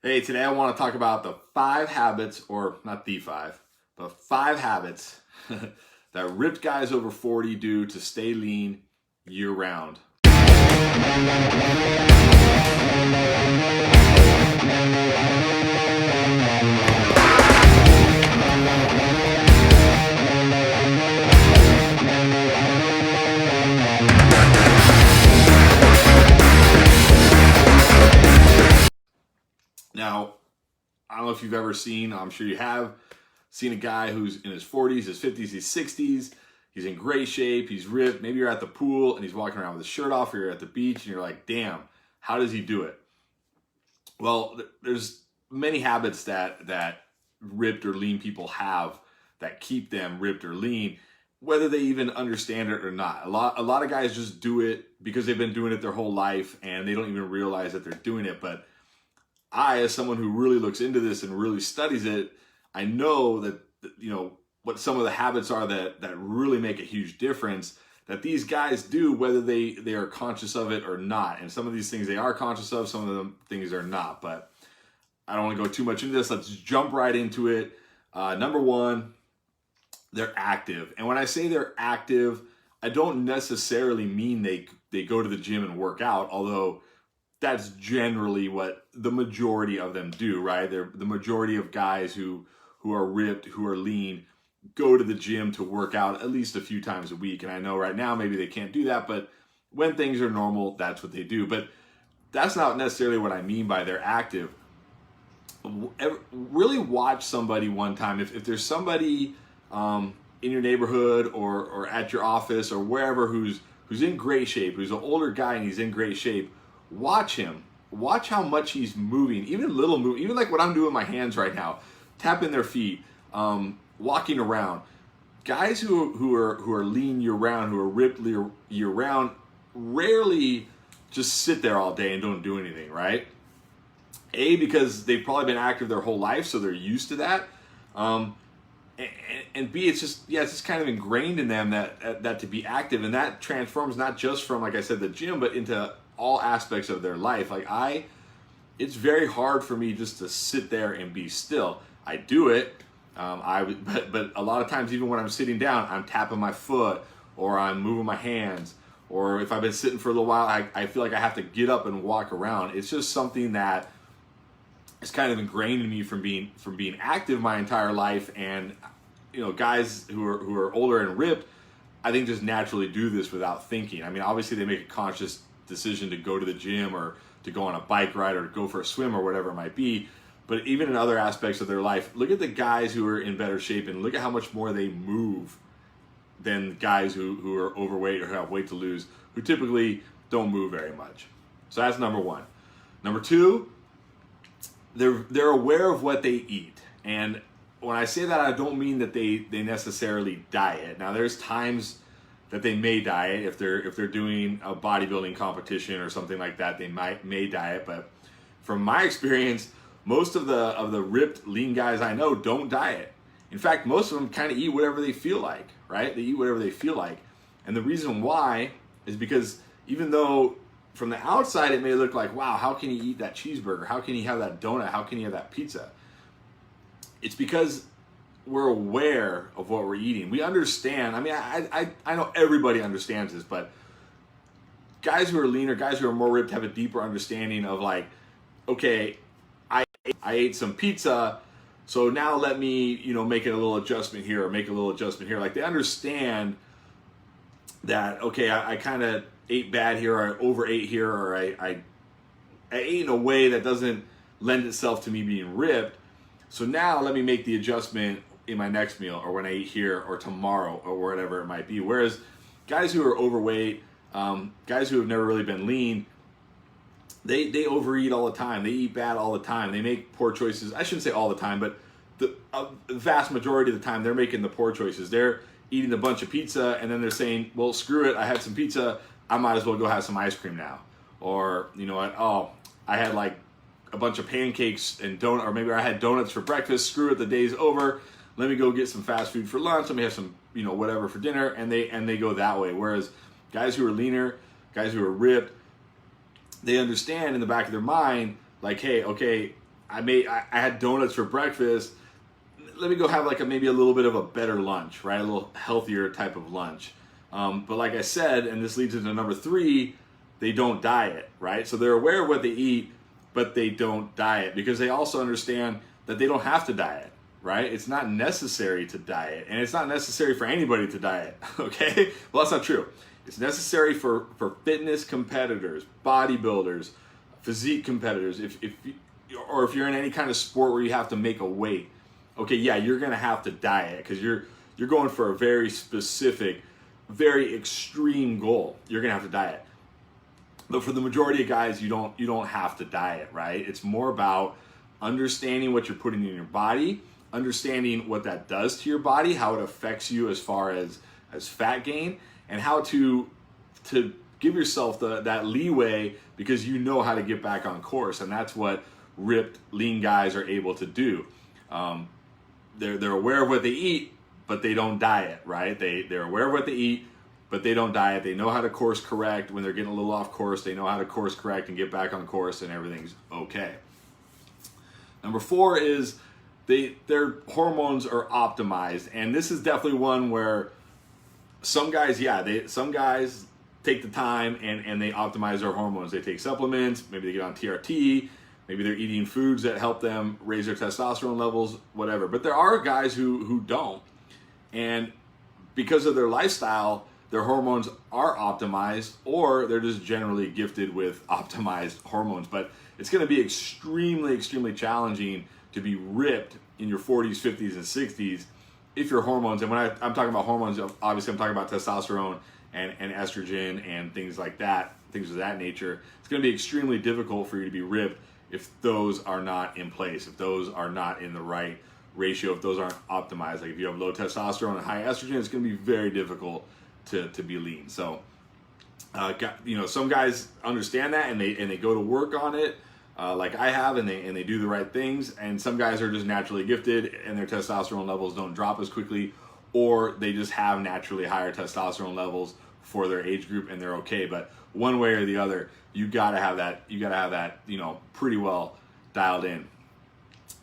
Hey, today I want to talk about the 5 habits, or not the 5, but 5 habits that ripped guys over 40 do to stay lean year round. Now, I don't know if you've ever seen, I'm sure you have, seen a guy who's in his 40s, his 50s, his 60s. He's in great shape, he's ripped. Maybe you're at the pool and he's walking around with his shirt off, or you're at the beach and you're like, damn, how does he do it? Well, there's many habits that ripped or lean people have that keep them ripped or lean, whether they even understand it or not. A lot of guys just do it because they've been doing it their whole life and they don't even realize that they're doing it. But I, as someone who really looks into this and really studies it, I know that what some of the habits are that really make a huge difference that these guys do, whether they are conscious of it or not. And some of these things they are conscious of, some of them things are not. But I don't want to go too much into this. Let's jump right into it. Number one, they're active. And when I say they're active, I don't necessarily mean they go to the gym and work out, although that's generally what the majority of them do, right? They're the majority of guys who are ripped, who are lean, go to the gym to work out at least a few times a week. And I know right now maybe they can't do that, but when things are normal, that's what they do. But that's not necessarily what I mean by they're active. Really watch somebody one time. If there's somebody in your neighborhood or at your office or wherever who's in great shape, who's an older guy and he's in great shape, watch him. Watch how much he's moving, even little move, even like what I'm doing with my hands right now, tapping their feet, walking around. Guys who are lean year round, who are ripped year round, rarely just sit there all day and don't do anything, right? A, because they've probably been active their whole life, so they're used to that. And B, it's just kind of ingrained in them that to be active, and that transforms not just from, like I said, the gym, but into all aspects of their life. It's very hard for me just to sit there and be still. I do it, but a lot of times, even when I'm sitting down, I'm tapping my foot or I'm moving my hands, or if I've been sitting for a little while, I feel like I have to get up and walk around. It's just something that is kind of ingrained in me from being active my entire life. And guys who are older and ripped, I think just naturally do this without thinking. I mean, obviously they make a conscious decision to go to the gym or to go on a bike ride or to go for a swim or whatever it might be. But even in other aspects of their life, look at the guys who are in better shape and look at how much more they move than guys who are overweight or have weight to lose, who typically don't move very much. So that's number one. Number two, they're aware of what they eat. And when I say that, I don't mean that they necessarily diet. Now, there's times that they may diet if they're doing a bodybuilding competition or something like that. They may diet, but from my experience, most of the ripped lean guys I know don't diet. In fact, most of them kind of eat whatever they feel like, right? They eat whatever they feel like, and the reason why is because even though from the outside it may look like, wow, how can he eat that cheeseburger? How can he have that donut? How can he have that pizza? It's because we're aware of what we're eating. We understand. I mean, I know everybody understands this, but guys who are leaner, guys who are more ripped have a deeper understanding of like, okay, I ate some pizza, so now let me, make it a little adjustment here or make a little adjustment here. Like they understand that, okay, I kind of ate bad here, or I overate here, or I ate in a way that doesn't lend itself to me being ripped. So now let me make the adjustment in my next meal, or when I eat here, or tomorrow, or whatever it might be. Whereas guys who are overweight, guys who have never really been lean, they overeat all the time. They eat bad all the time. They make poor choices. I shouldn't say all the time, but the vast majority of the time they're making the poor choices. They're eating a bunch of pizza and then they're saying, well, screw it, I had some pizza, I might as well go have some ice cream now. Or, I had like a bunch of pancakes and donut, or maybe I had donuts for breakfast, screw it, the day's over, let me go get some fast food for lunch, let me have some, whatever for dinner, and they go that way. Whereas guys who are leaner, guys who are ripped, they understand in the back of their mind, like, hey, okay, I had donuts for breakfast. Let me go have like maybe a little bit of a better lunch, right? A little healthier type of lunch. But like I said, and this leads into number 3, they don't diet, right? So they're aware of what they eat, but they don't diet because they also understand that they don't have to diet, right? It's not necessary to diet, and it's not necessary for anybody to diet, okay? Well, that's not true. It's necessary for fitness competitors, bodybuilders, physique competitors. If you're in any kind of sport where you have to make a weight, okay, yeah, you're gonna have to diet because you're going for a very specific, very extreme goal. You're gonna have to diet. But for the majority of guys, you don't have to diet, right? It's more about understanding what you're putting in your body, understanding what that does to your body, how it affects you as far as fat gain, and how to give yourself that leeway because you know how to get back on course, and that's what ripped, lean guys are able to do. They're aware of what they eat, but they don't diet, right? They're aware of what they eat, but they don't diet. They know how to course correct when they're getting a little off course. They know how to course correct and get back on course, and everything's okay. Number 4 is their hormones are optimized, and this is definitely one where some guys take the time and they optimize their hormones. They take supplements, maybe they get on TRT, maybe they're eating foods that help them raise their testosterone levels, whatever. But there are guys who don't. And because of their lifestyle, their hormones are optimized, or they're just generally gifted with optimized hormones. But it's going to be extremely, extremely challenging to be ripped in your 40s, 50s, and 60s if your hormones, and when I'm talking about hormones, obviously I'm talking about testosterone and estrogen and things like that, things of that nature. It's going to be extremely difficult for you to be ripped if those are not in place, if those are not in the right ratio, if those aren't optimized. Like if you have low testosterone and high estrogen, it's going to be very difficult to be lean. So, some guys understand that and they go to work on it, like I have, and they do the right things. And some guys are just naturally gifted and their testosterone levels don't drop as quickly, or they just have naturally higher testosterone levels for their age group and they're okay. But one way or the other, you gotta have that, pretty well dialed in.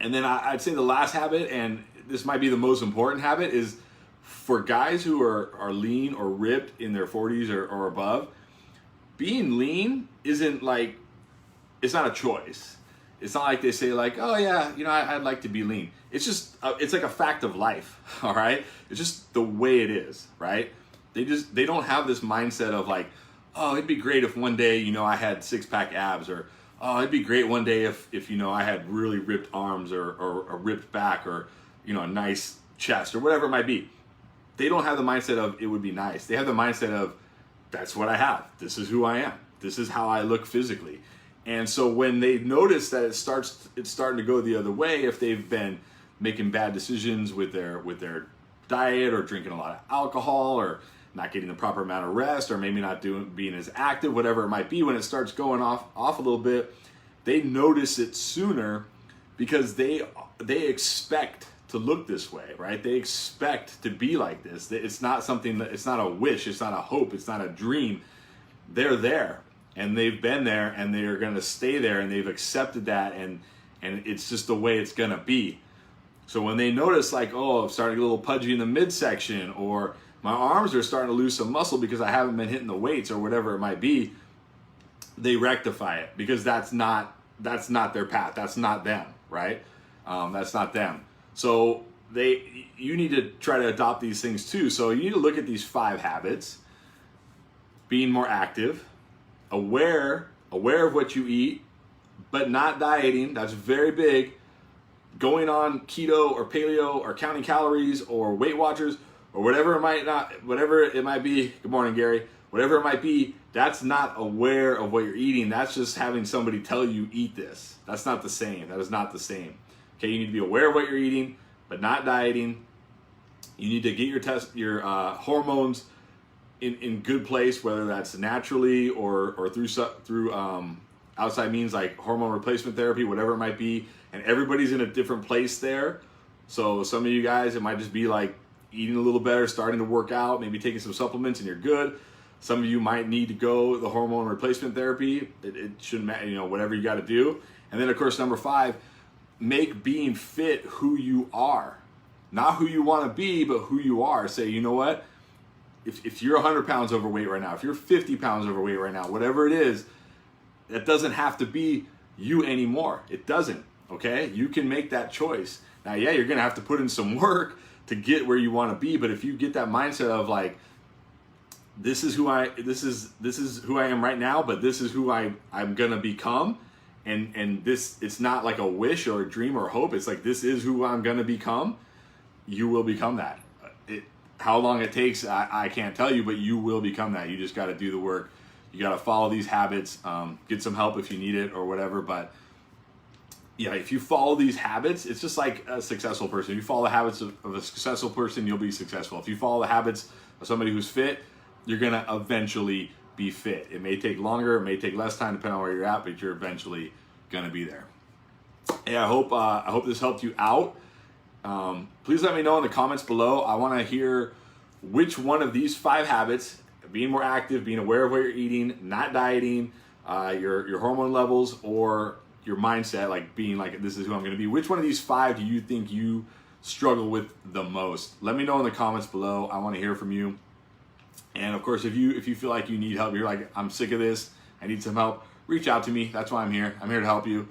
And then I'd say the last habit, and this might be the most important habit, is for guys who are lean or ripped in their 40s or above, being lean isn't like, it's not a choice. It's not like they say like, oh yeah, I'd like to be lean. It's just, it's like a fact of life, all right? It's just the way it is, right? They don't have this mindset of like, oh, it'd be great if one day, I had 6-pack abs, or oh, it'd be great one day if I had really ripped arms or a ripped back, or, a nice chest or whatever it might be. They don't have the mindset of it would be nice. They have the mindset of that's what I have. This is who I am. This is how I look physically. And so when they notice that it's starting to go the other way, if they've been making bad decisions with their diet, or drinking a lot of alcohol, or not getting the proper amount of rest, or maybe not being as active, whatever it might be, when it starts going off a little bit, they notice it sooner because they expect to look this way, right? They expect to be like this. It's not something that, it's not a wish, it's not a hope, it's not a dream. They're there, and they've been there, and they're going to stay there, and they've accepted that, and it's just the way it's going to be. So when they notice like, oh, I'm starting to get a little pudgy in the midsection, or my arms are starting to lose some muscle because I haven't been hitting the weights, or whatever it might be, they rectify it, because that's not their path. That's not them, right? That's not them. So you need to try to adopt these things too. So you need to look at these 5 habits: being more active, aware of what you eat, but not dieting. That's very big. Going on keto or paleo, or counting calories, or Weight Watchers, or whatever it might be. Good morning, Gary. Whatever it might be, that's not aware of what you're eating. That's just having somebody tell you eat this. That's not the same. That is not the same. Okay, you need to be aware of what you're eating, but not dieting. You need to get your hormones in good place, whether that's naturally or through outside means like hormone replacement therapy, whatever it might be. And everybody's in a different place there. So some of you guys, it might just be like eating a little better, starting to work out, maybe taking some supplements, and you're good. Some of you might need to go the hormone replacement therapy. It shouldn't matter, whatever you got to do. And then of course, number 5, make being fit who you are. Not who you want to be, but who you are. Say, you know what? If you're 100 pounds overweight right now, if you're 50 pounds overweight right now, whatever it is, that doesn't have to be you anymore. It doesn't, okay? You can make that choice. Now, yeah, you're going to have to put in some work to get where you want to be, but if you get that mindset of like, this is who I am right now, but this is who I'm going to become, and this, it's not like a wish or a dream or hope, it's like, this is who I'm going to become, you will become that. How long it takes, I can't tell you, but you will become that. You just got to do the work. You got to follow these habits, get some help if you need it or whatever. But yeah, if you follow these habits, it's just like a successful person. If you follow the habits of a successful person, you'll be successful. If you follow the habits of somebody who's fit, you're going to eventually be fit. It may take longer, it may take less time depending on where you're at, but you're eventually going to be there. Hey, I hope this helped you out. Please let me know in the comments below. I want to hear which one of these 5 habits, being more active, being aware of what you're eating, not dieting, your hormone levels, or your mindset, like being like, this is who I'm going to be. Which one of these 5 do you think you struggle with the most? Let me know in the comments below. I want to hear from you. And of course, if you feel like you need help, you're like, I'm sick of this, I need some help, reach out to me. That's why I'm here. I'm here to help you.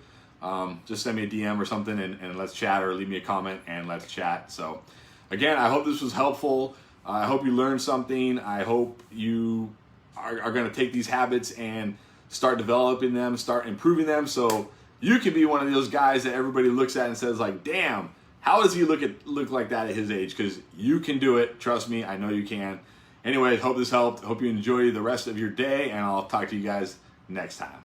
Just send me a DM or something and let's chat, or leave me a comment and let's chat. So again, I hope this was helpful. I hope you learned something. I hope you are going to take these habits and start developing them, start improving them, so you can be one of those guys that everybody looks at and says like, damn, how does he look like that at his age? Because you can do it. Trust me, I know you can. Anyway, hope this helped. Hope you enjoy the rest of your day, and I'll talk to you guys next time.